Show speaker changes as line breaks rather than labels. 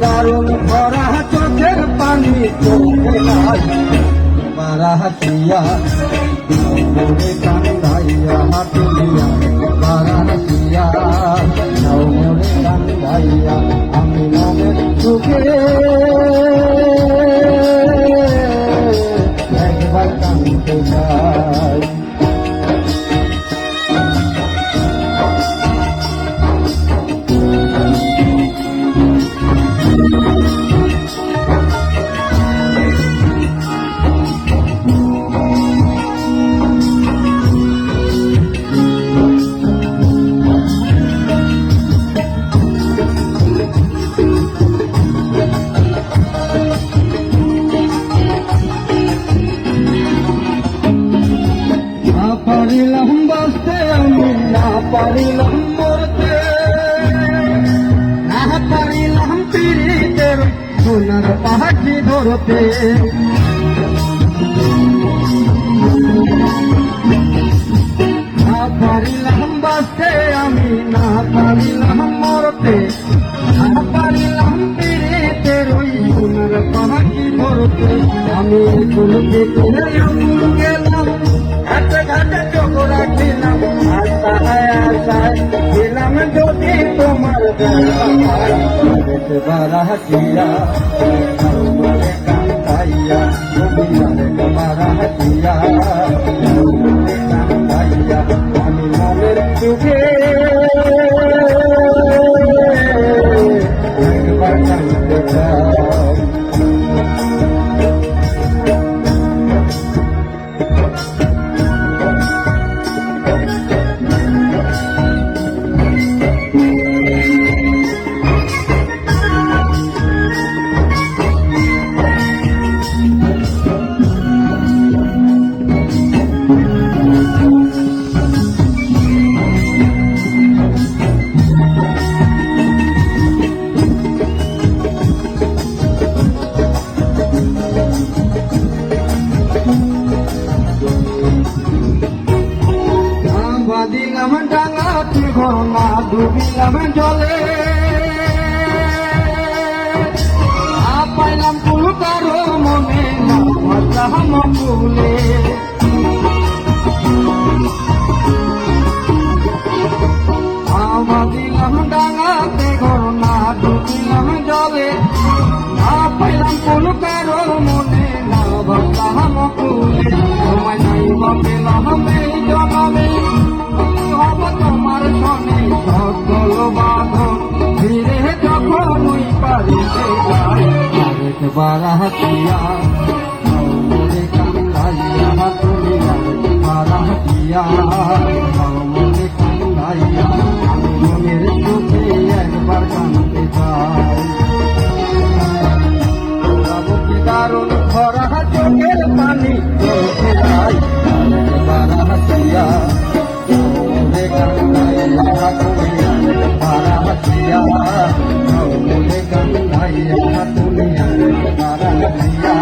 দারুণ ভরা চোখের পানি চোখে নাই মারা হাসিয়া মোরে কান্দাইয়া তুলিয়া মারা হাসিয়া মোরে কান্দাইয়া আমি মনের সুখে একবার কান্দতে চাই। পারিলাম বাঁচতে আমি না পারিলাম মরতে না পারিলাম পীড়িতের সোনার পাখি ধরতে না পারিলাম বাঁচতে আমি না পারিলাম মরতে না পারিলাম পীড়িতের ওই সোনার পাখি ধরতে আমি গুলতে গেলাম ঘাটে ঘাটে চোখ রাখিলাম আশায় আশায় দিলাম যদি তোমার বারাহিয়া কান্দাইয়া বারাহিয়া কান্দাইয়া আমি মনের চোখে একবার কান্দতে চাই। বাঁধিলাম ডাঙাতে ঘরনা ডুবিলাম জলে পাইলাম কুল কারো মনে না ভাবলাম ফুলে বাঁধিলাম ডাঙাতে ঘরনা ডুবিলাম জলে পাইলাম কুল কারো মনে না ভাবলাম ফুলে সময় নাই বাপেলাম এই জন্মে তোমার সনে সকল বাঁধন ধীরে যখন ওই পারিতে যাই বারাহিয়া মোরে কান্দাইয়া তুলিয়া বারাহিয়া মোরে কান্দাইয়া আমি মনের চোখে একবার কান্দতে চাই। দারুণ ভরা চোখের পানি চোখে যাই বারাহিয়া মোরে কান্দাইয়া তুলিয়া বারাহিয়া মোরে কান্দাইয়া তুলিয়া বারাহিয়া